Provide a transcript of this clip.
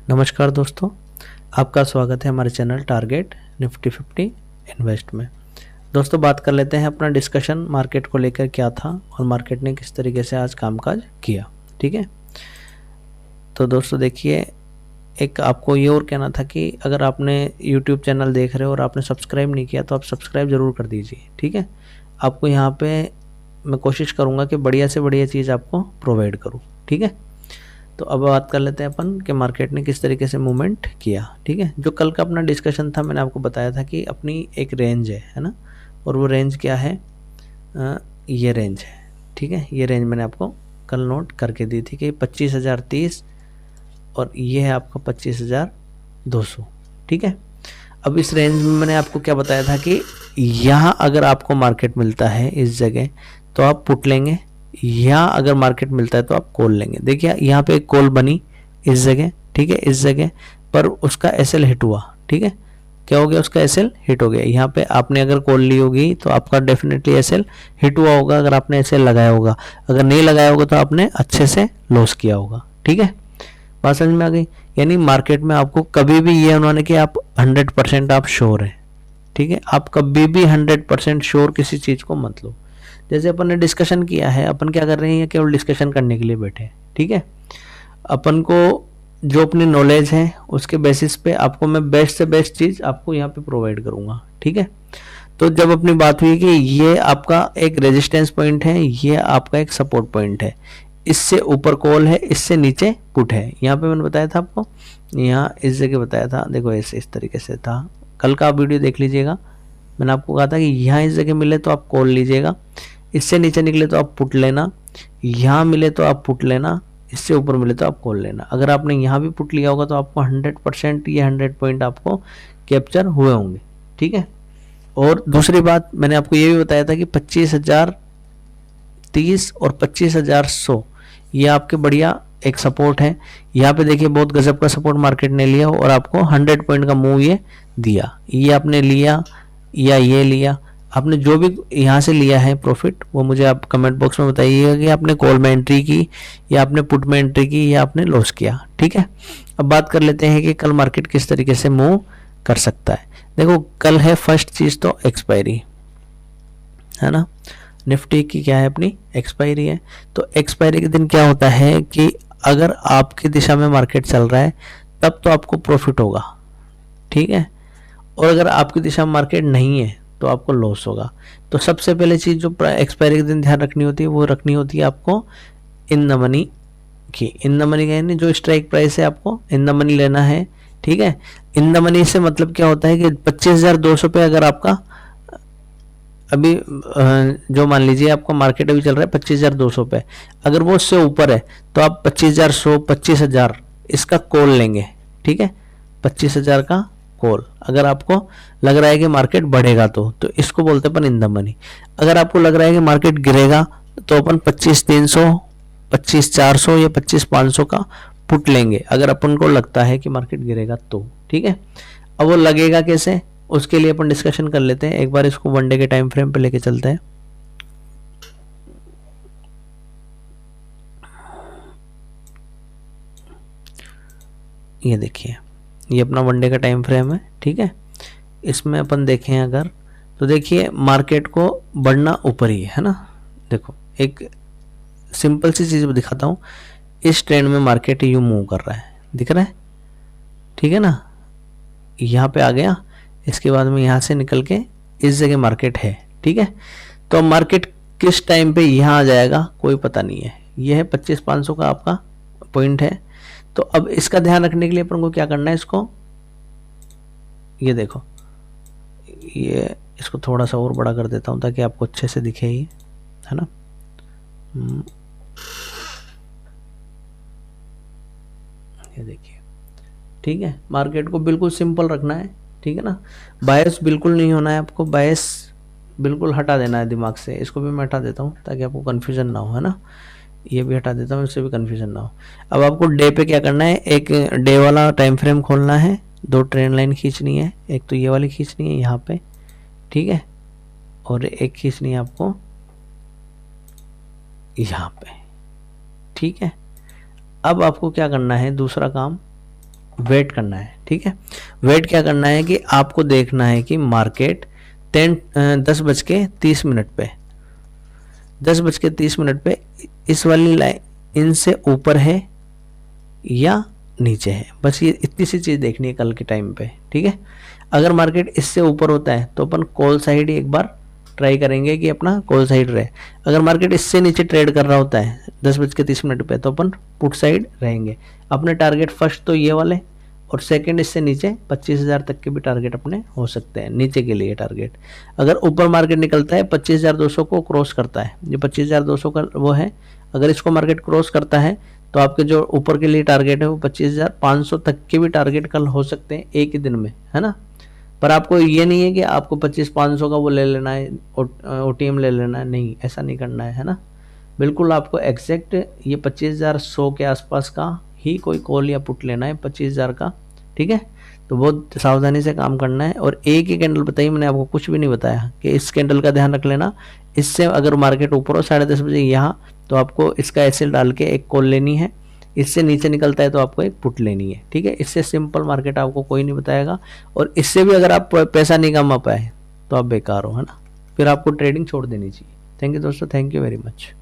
नमस्कार दोस्तों, आपका स्वागत है हमारे चैनल टारगेट निफ्टी 50 इन्वेस्ट में। दोस्तों बात कर लेते हैं अपना डिस्कशन मार्केट को लेकर क्या था और मार्केट ने किस तरीके से आज कामकाज किया। ठीक है, तो दोस्तों देखिए, एक आपको ये और कहना था कि अगर आपने यूट्यूब चैनल देख रहे हो और आपने सब्सक्राइब नहीं किया तो आप सब्सक्राइब ज़रूर कर दीजिए। ठीक है, आपको यहाँ पे मैं कोशिश करूँगा कि बढ़िया से बढ़िया चीज़ आपको प्रोवाइड करूँ। ठीक है, तो अब बात कर लेते हैं अपन कि मार्केट ने किस तरीके से मूवमेंट किया। ठीक है, जो कल का अपना डिस्कशन था मैंने आपको बताया था कि अपनी एक रेंज है ना, और वो रेंज क्या है, ये रेंज है। ठीक है, ये रेंज मैंने आपको कल नोट करके दी थी कि 25,030 और ये है आपका 25,200। ठीक है, अब इस रेंज में मैंने आपको क्या बताया था कि यहाँ अगर आपको मार्केट मिलता है इस जगह तो आप पुट लेंगे, या अगर मार्केट मिलता है तो आप कॉल लेंगे। देखिए यहाँ पे एक कॉल बनी इस जगह। ठीक है, इस जगह पर उसका एसएल हिट हुआ। ठीक है, क्या हो गया, उसका एसएल हिट हो गया। यहाँ पे आपने अगर कॉल ली होगी तो आपका डेफिनेटली एसएल हिट हुआ होगा, अगर आपने एसएल लगाया होगा। अगर नहीं लगाया होगा तो आपने अच्छे से लॉस किया होगा। ठीक है, बात समझ में आ गई। यानी मार्केट में आपको कभी भी ये उन्होंने कि आप 100% आप श्योर है। ठीक है, आप कभी भी 100% श्योर किसी चीज़ को मत लो। जैसे अपन ने डिस्कशन किया है, अपन क्या कर रहे हैं, केवल डिस्कशन करने के लिए बैठे हैं। ठीक है, अपन को जो अपनी नॉलेज है उसके बेसिस पे आपको मैं बेस्ट से बेस्ट चीज़ आपको यहाँ पे प्रोवाइड करूँगा। ठीक है, तो जब अपनी बात हुई कि ये आपका एक रेजिस्टेंस पॉइंट है, ये आपका एक सपोर्ट पॉइंट है, इससे ऊपर कॉल है, इससे नीचे पुट है। यहाँ पे मैंने बताया था आपको, यहाँ इस जगह बताया था, देखो ऐसे इस तरीके से था। कल का आप वीडियो देख लीजिएगा, मैंने आपको कहा था कि यहाँ इस जगह मिले तो आप कॉल लीजिएगा, इससे नीचे निकले तो आप पुट लेना, यहाँ मिले तो आप पुट लेना, इससे ऊपर मिले तो आप कॉल लेना। अगर आपने यहाँ भी पुट लिया होगा तो आपको 100% ये 100 पॉइंट आपको कैप्चर हुए होंगे। ठीक है, और दूसरी बात मैंने आपको ये भी बताया था कि 25,030 और 25,100 ये आपके बढ़िया एक सपोर्ट है। यहाँ पे देखिए बहुत गजब का सपोर्ट मार्केट ने लिया और आपको 100 पॉइंट का मूव ये दिया। ये आपने लिया या ये लिया, आपने जो भी यहाँ से लिया है प्रॉफिट वो मुझे आप कमेंट बॉक्स में बताइएगा कि आपने कॉल में एंट्री की या आपने पुट में एंट्री की या आपने लॉस किया। ठीक है, अब बात कर लेते हैं कि कल मार्केट किस तरीके से मूव कर सकता है। देखो कल है फर्स्ट चीज़ तो एक्सपायरी है ना, निफ्टी की क्या है, अपनी एक्सपायरी है। तो एक्सपायरी के दिन क्या होता है कि अगर आपकी दिशा में मार्केट चल रहा है तब तो आपको प्रॉफिट होगा। ठीक है, और अगर आपकी दिशा में मार्केट नहीं है तो आपको लॉस होगा। तो सबसे पहले चीज़ जो एक्सपायरी के दिन ध्यान रखनी होती है वो रखनी होती है आपको इन द मनी की। इन द मनी का यानी जो स्ट्राइक प्राइस है आपको इन द मनी लेना है। ठीक है, इन द मनी से मतलब क्या होता है कि 25,200 पे अगर आपका अभी जो मान लीजिए आपका मार्केट अभी चल रहा है 25,200 पे, अगर वो उससे ऊपर है तो आप 25,100 25,000 इसका कॉल लेंगे। ठीक है, 25,000 का कॉल अगर आपको लग रहा है कि मार्केट बढ़ेगा तो इसको बोलते हैं अपन इन द मनी। अगर आपको लग रहा है कि मार्केट गिरेगा तो अपन 25,300 25,400 या 25,500 का पुट लेंगे, अगर अपन को लगता है कि मार्केट गिरेगा तो। ठीक है, अब वो लगेगा कैसे, उसके लिए अपन डिस्कशन कर लेते हैं। एक बार इसको वन डे के टाइम फ्रेम पे लेके चलते हैं। ये देखिए, ये अपना वन डे का टाइम फ्रेम है। ठीक है, इसमें अपन देखें अगर तो देखिए मार्केट को बढ़ना ऊपर ही है ना। देखो एक सिंपल सी चीज़ दिखाता हूँ, इस ट्रेंड में मार्केट यूँ मूव कर रहा है, दिख रहा है। ठीक है ना, यहाँ पे आ गया, इसके बाद में यहाँ से निकल के इस जगह मार्केट है। ठीक है, तो मार्केट किस टाइम पे यहाँ आ जाएगा कोई पता नहीं है। यह है 25,500 का आपका पॉइंट है। तो अब इसका ध्यान रखने के लिए अपन को क्या करना है, इसको ये देखो, ये इसको थोड़ा सा और बड़ा कर देता हूँ ताकि आपको अच्छे से दिखे ये, है ना। ये देखिए, ठीक है, मार्केट को बिल्कुल सिंपल रखना है। ठीक है ना, बायस बिल्कुल नहीं होना है आपको, बायस बिल्कुल हटा देना है दिमाग से। इसको भी मैं हटा देता हूँ ताकि आपको कन्फ्यूजन ना हो, है ना। ये भी हटा देता हूँ, इससे भी कन्फ्यूजन ना हो। अब आपको डे पे क्या करना है, एक डे वाला टाइम फ्रेम खोलना है, दो ट्रेंड लाइन खींचनी है, एक तो ये वाली खींचनी है यहाँ पे। ठीक है, और एक खींचनी है आपको यहाँ पे। ठीक है, अब आपको क्या करना है, दूसरा काम वेट करना है, ठीक है। वेट क्या करना है कि आपको देखना है कि मार्केट 10:30 पे 10:30 पे इस वाली लाइन इनसे ऊपर है या नीचे है, बस ये इतनी सी चीज़ देखनी है कल के टाइम पे, ठीक है। अगर मार्केट इससे ऊपर होता है तो अपन कॉल साइड ही एक बार ट्राई करेंगे कि अपना कॉल साइड रहे। अगर मार्केट इससे नीचे ट्रेड कर रहा होता है 10:30 पे तो अपन पुट साइड रहेंगे। अपने टारगेट फर्स्ट तो ये वाले और सेकंड इससे नीचे 25,000 तक के भी टारगेट अपने हो सकते हैं नीचे के लिए टारगेट। अगर ऊपर मार्केट निकलता है 25,200 को क्रॉस करता है, ये 25,200 का वो है, अगर इसको मार्केट क्रॉस करता है तो आपके जो ऊपर के लिए टारगेट है वो 25,500 तक के भी टारगेट कल हो सकते हैं एक ही दिन में, है ना। पर आपको ये नहीं है कि आपको 25,500 का वो ले लेना है, OTM ले लेना है, नहीं ऐसा नहीं करना है ना। बिल्कुल आपको एग्जैक्ट ये 25,100 के आसपास का ही कोई कॉल या पुट लेना है, 25,000 का, ठीक है। तो बहुत सावधानी से काम करना है। और एक ही कैंडल बताई मैंने आपको, कुछ भी नहीं बताया कि इस कैंडल का ध्यान रख लेना। इससे अगर मार्केट ऊपर हो 10:30 बजे यहाँ, तो आपको इसका एसएल डाल के एक कॉल लेनी है। इससे नीचे निकलता है तो आपको एक पुट लेनी है, ठीक है। इससे सिंपल मार्केट आपको कोई नहीं बताएगा। और इससे भी अगर आप पैसा नहीं कमा पाए तो आप बेकार हो, है ना, फिर आपको ट्रेडिंग छोड़ देनी चाहिए। थैंक यू दोस्तों, थैंक यू वेरी मच।